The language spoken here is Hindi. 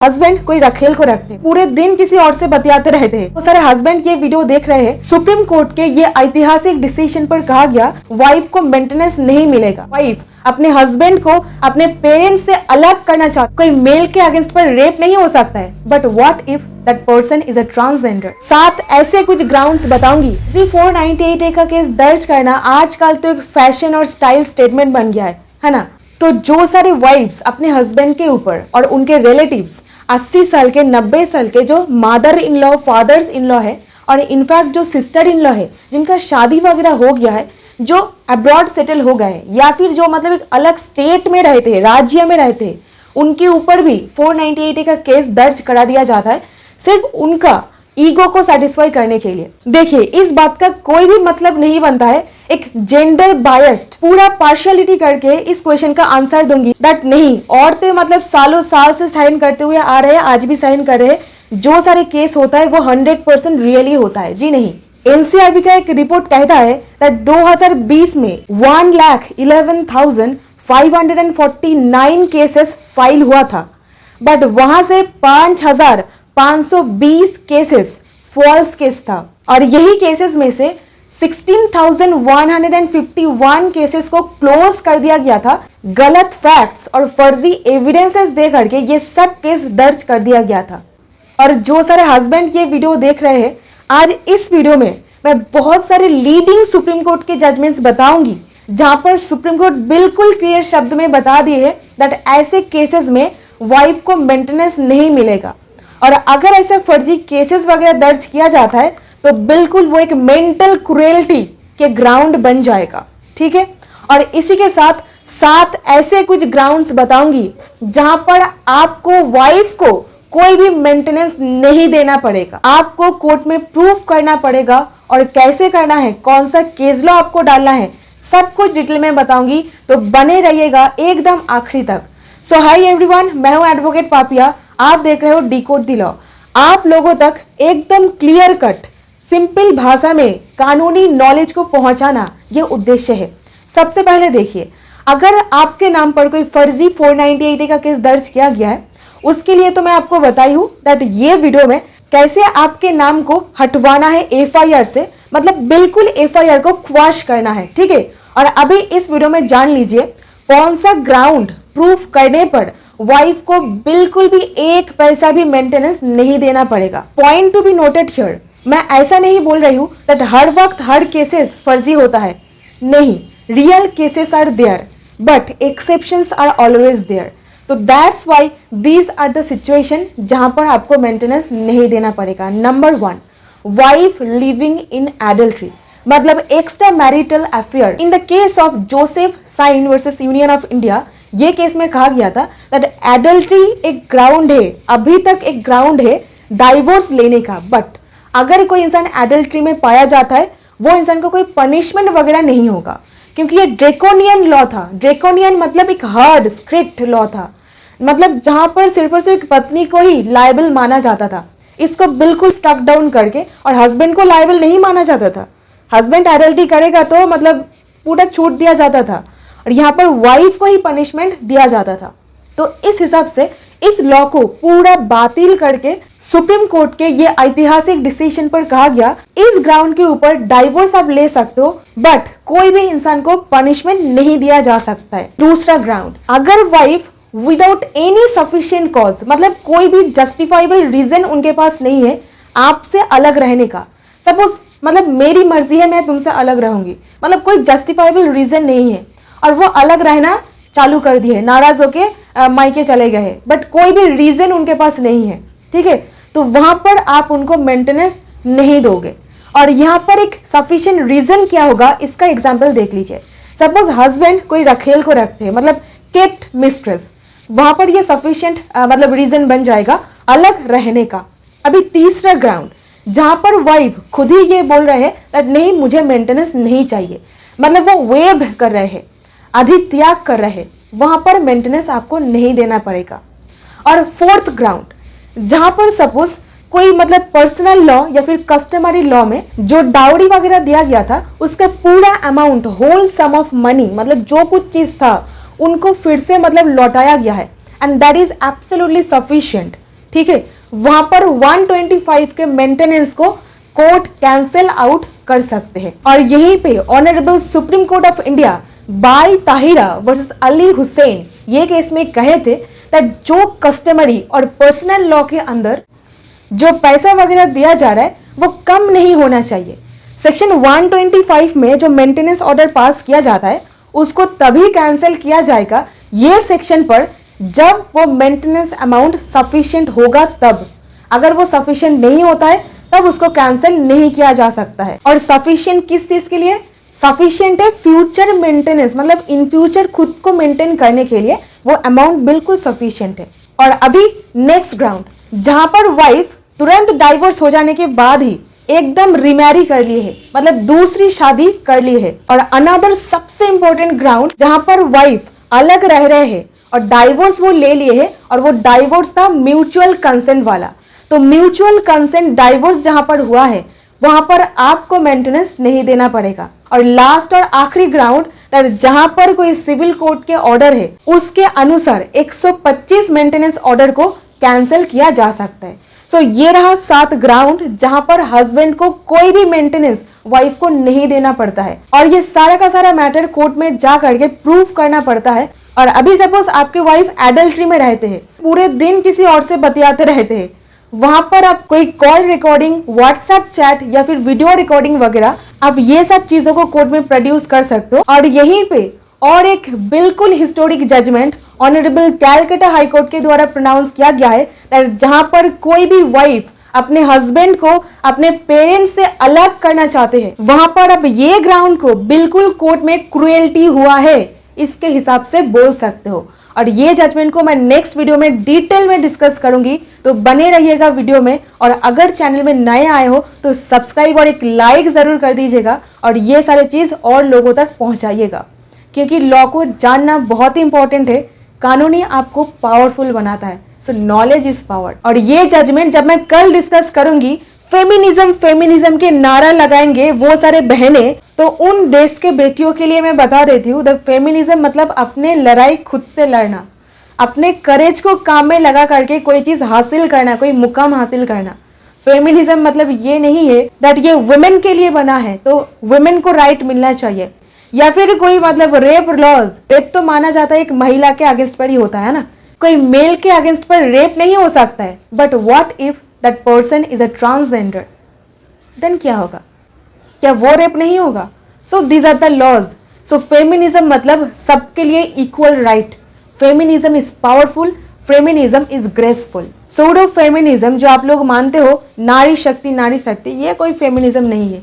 हस्बैंड कोई रखेल को रखते पूरे दिन किसी और से बतियाते रहते हैं। तो सारे हस्बैंड ये वीडियो देख रहे हैं। सुप्रीम कोर्ट के ये ऐतिहासिक डिसीजन पर कहा गया वाइफ को मेंटेनेंस नहीं मिलेगा। वाइफ अपने हस्बैंड को अपने पेरेंट्स से अलग करना चाहती, कोई मेल के अगेंस्ट पर रेप नहीं हो सकता है। But what if that person is a transgender. 7 ऐसे कुछ ग्राउंड्स बताऊंगी। 498A का केस दर्ज करना आजकल तो एक फैशन और स्टाइल स्टेटमेंट बन गया है ना। तो जो सारे वाइफ्स अपने हस्बैंड के ऊपर और उनके रिलेटिव्स 80 साल के 90 साल के जो mother in law fathers in law है और इनफैक्ट जो सिस्टर इन लॉ है जिनका शादी वगैरह हो गया है, जो अब्रॉड सेटल हो गए या फिर जो मतलब एक अलग स्टेट में रहते हैं, राज्य में रहते हैं, उनके ऊपर भी 498A का केस दर्ज करा दिया जाता है सिर्फ उनका ईगो को सेटिस्फाई करने के लिए। देखिए, इस बात का कोई भी मतलब नहीं बनता है एक जेंडर बायस्ड पूरा पार्शियलिटी करके इस क्वेश्चन का आंसर दूंगी दैट नहीं, औरतें मतलब सालों साल से साइन करते हुए आ रहे हैं, आज भी साइन कर रहे हैं। जो सारे केस होता है वो 100% रियली होता है जी नहीं। एनसीआरबी का एक रिपोर्ट कहता है दैट 2020 में 1,11,549 केसेस फाइल हुआ था, बट वहां से 5,520 केसेस फॉल्स केस था और यही केसेस में से 16,151 केसेस को क्लोज कर दिया गया था। गलत फैक्ट्स और फर्जी एविडेंसेस दे करके ये सब केस दर्ज कर दिया गया था। और जो सारे हस्बैंड ये वीडियो देख रहे हैं, आज इस वीडियो में मैं बहुत सारे लीडिंग सुप्रीम कोर्ट के जजमेंट्स बताऊंगी जहां पर सुप्रीम कोर्ट बिल्कुल क्लियर शब्द में बता दिए है दैट ऐसे केसेस में वाइफ को मेंटेनेंस नहीं मिलेगा। और अगर ऐसे फर्जी केसेस वगैरह दर्ज किया जाता है तो बिल्कुल वो एक मेंटल क्रुएल्टी के ग्राउंड बन जाएगा, ठीक है। और इसी के साथ 7 ऐसे कुछ ग्राउंड्स बताऊंगी जहां पर आपको वाइफ को कोई भी मेंटेनेंस नहीं देना पड़ेगा। आपको कोर्ट में प्रूफ करना पड़ेगा और कैसे करना है, कौन सा केस लॉ आपको डालना है, सब कुछ डिटेल में बताऊंगी। तो बने रहिएगा एकदम आखिरी तक। सो हाय एवरीवन, मैं हूं एडवोकेट पापिया, आप देख रहे हो डिकोड द लॉ। आप लोगों तक एकदम क्लियर कट सिंपल भाषा में कानूनी नॉलेज को पहुंचाना ये उद्देश्य है। सबसे पहले देखिए, अगर आपके नाम पर कोई फर्जी 498A का केस दर्ज किया गया है, उसके लिए तो मैं आपको बताई हूं दैट ये वीडियो में कैसे आपके नाम को हटवाना है FIR से, मतलब बिल्कुल FIR को क्वाश करना है, ठीक है। और अभी इस वीडियो में जान लीजिए कौन सा ग्राउंड प्रूफ करने पर वाइफ को बिल्कुल भी 1 पैसा भी मेंटेनेंस नहीं देना पड़ेगा। Point to be noted here, मैं ऐसा नहीं बोल रही हूं दैट हर वक्त हर केसेस फर्जी होता है, नहीं, real cases are there but exceptions are always there. So that's why these are the situation जहां पर आपको मेंटेनेंस नहीं देना पड़ेगा। Number 1, wife living in adultery, मतलब extra marital affair. In the case of Joseph Shine versus union of India, ये केस में कहा गया था दैट एडल्ट्री एक ग्राउंड है, अभी तक एक ग्राउंड है डाइवोर्स लेने का। बट अगर कोई इंसान एडल्ट्री में पाया जाता है, वो इंसान को कोई पनिशमेंट वगैरह नहीं होगा, क्योंकि ये ड्रेकोनियन लॉ था। ड्रेकोनियन मतलब एक हार्ड स्ट्रिक्ट लॉ था, मतलब जहां पर सिर्फ और सिर्फ पत्नी को ही लायबल माना जाता था। इसको बिल्कुल स्ट्रक डाउन करके, और हस्बैंड को लायबल नहीं माना जाता था। हस्बैंड एडल्ट्री करेगा तो मतलब पूरा छूट दिया जाता था, और यहाँ पर वाइफ को ही पनिशमेंट दिया जाता था। तो इस हिसाब से इस लॉ को पूरा बातिल करके सुप्रीम कोर्ट के ये ऐतिहासिक डिसीजन पर कहा गया इस ग्राउंड के ऊपर डाइवोर्स आप ले सकते हो, बट कोई भी इंसान को पनिशमेंट नहीं दिया जा सकता है। दूसरा ग्राउंड, अगर wife without any sufficient cause, मतलब कोई भी जस्टिफाइबल रीजन उनके पास नहीं है आपसे अलग रहने का, सपोज मतलब मेरी मर्जी है मैं तुमसे अलग रहूंगी, मतलब कोई जस्टिफाइबल रीजन नहीं है और वो अलग रहना चालू कर दिए, नाराज होके मायके चले गए हैं, बट कोई भी रीजन उनके पास नहीं है, ठीक है, तो वहां पर आप उनको मेंटेनेंस नहीं दोगे। और यहाँ पर एक सफिशिएंट रीजन क्या होगा, इसका एग्जांपल देख लीजिए। सपोज हस्बैंड कोई रखेल को रखते हैं, मतलब केप्ट मिस्ट्रेस, वहां पर ये सफिशिएंट मतलब रीजन बन जाएगा अलग रहने का। अभी तीसरा ग्राउंड, जहां पर वाइफ खुद ही ये बोल रहे हैं दैट नहीं मुझे मेंटेनेंस नहीं चाहिए, मतलब वो वेव कर रहे हैं, अधित्याग कर रहे हैं, वहां पर मेंटेनेंस आपको नहीं देना पड़ेगा। और फोर्थ ग्राउंड, जहां पर सपोज कोई मतलब पर्सनल लॉ या फिर कस्टमरी लॉ में जो डाउरी वगैरह दिया गया था उसका पूरा amount, whole sum of money, मतलब जो कुछ चीज था उनको फिर से मतलब लौटाया गया है, and that is absolutely sufficient. ठीक है, वहां पर 125 के मेंटेनेंस को कोर्ट कैंसिल आउट कर सकते हैं। और यहीं पे honourable supreme court of India by Tahira versus Ali Hussain ये केस में कहे थे दैट जो कस्टमरी और पर्सनल लॉ के अंदर जो पैसा वगैरह दिया जा रहा है वो कम नहीं होना चाहिए। सेक्शन 125 में जो मेंटेनेंस ऑर्डर पास किया जाता है उसको तभी कैंसिल किया जाएगा ये सेक्शन पर जब वो मेंटेनेंस अमाउंट सफिशिएंट होगा तब। अगर वो सफिशिएंट नहीं होता है तब उसको कैंसिल नहीं किया जा सकता है। और सफिशिएंट किस चीज के लिए? सफिशिएंट है फ्यूचर मेंटेनेंस, मतलब इन फ्यूचर खुद को मेंटेन करने के लिए वो अमाउंट बिल्कुल सफिशिएंट है। और अभी नेक्स्ट ग्राउंड, जहां पर वाइफ तुरंत डाइवोर्स हो जाने के बाद ही एकदम रिमैरी कर ली है, मतलब दूसरी शादी कर ली है। और अनदर सबसे इंपॉर्टेंट ग्राउंड, जहां पर वाइफ अलग रह रहे हैं और डाइवोर्स वो ले लिए है और वो डाइवोर्स था म्यूचुअल कंसेंट वाला। तो म्यूचुअल कंसेंट डाइवोर्स जहां पर हुआ है वहां पर आपको मेंटेनेंस नहीं देना पड़ेगा। और लास्ट और आखिरी ग्राउंड, जहां पर कोई सिविल कोर्ट के ऑर्डर है उसके अनुसार 125 मेंटेनेंस ऑर्डर को कैंसिल किया जा सकता है। सो ये रहा 7 ग्राउंड जहां पर हस्बैंड को कोई भी मेंटेनेंस वाइफ को नहीं देना पड़ता है। और ये सारा का सारा मैटर कोर्ट में जा करके प्रूफ करना पड़ता है। और अभी सपोज आपके वाइफ एडल्ट्री में रहते हैं, पूरे दिन किसी और से बतियाते रहते हैं, वहां पर आप कोई कॉल रिकॉर्डिंग, व्हाट्सएप चैट या फिर वीडियो रिकॉर्डिंग वगैरह आप ये सब चीजों को कोर्ट में प्रोड्यूस कर सकते हो। और यहीं पे और एक बिल्कुल historic judgement honourable Calcutta High Court के द्वारा प्रोनाउंस किया गया है, जहां पर कोई भी वाइफ अपने हस्बैंड को अपने पेरेंट्स से अलग करना चाहते हैं, वहां पर अब ये ग्राउंड को बिल्कुल कोर्ट में क्रुएल्टी हुआ है इसके हिसाब से बोल सकते हो। और ये जजमेंट को मैं नेक्स्ट वीडियो में डिटेल में डिस्कस करूंगी, तो बने रहिएगा वीडियो में। और अगर चैनल में नए आए हो तो सब्सक्राइब और एक लाइक जरूर कर दीजिएगा और ये सारे चीज और लोगों तक पहुंचाइएगा, क्योंकि लॉ को जानना बहुत ही इंपॉर्टेंट है। कानूनी आपको पावरफुल बनाता है, सो नॉलेज इज पावर। और ये जजमेंट जब मैं कल डिस्कस करूंगी, फेमिनिज्म के नारा लगाएंगे वो सारे बहनें, तो उन देश के बेटियों के लिए मैं बता देती हूँ, द फेमिनिज्म मतलब अपने लड़ाई खुद से लड़ना, अपने करेज को काम में लगा करके कोई चीज हासिल करना, कोई मुकाम हासिल करना। फेमिनिज्म मतलब ये नहीं है दैट ये वुमेन के लिए बना है तो वुमेन को राइट मिलना चाहिए, या फिर कोई मतलब रेप लॉज, रेप तो माना जाता है एक महिला के अगेंस्ट पर ही होता है ना, कोई मेल के अगेंस्ट पर रेप नहीं हो सकता है। But what if that person is a transgender, then क्या होगा? क्या वो रेप नहीं होगा? So these are the laws. सो फेमिनिज्म मतलब सबके लिए equal right. Feminism is powerful, feminism is graceful. Pseudo feminism जो आप लोग मानते हो नारी शक्ति, ये कोई फेमिनिज्म नहीं है।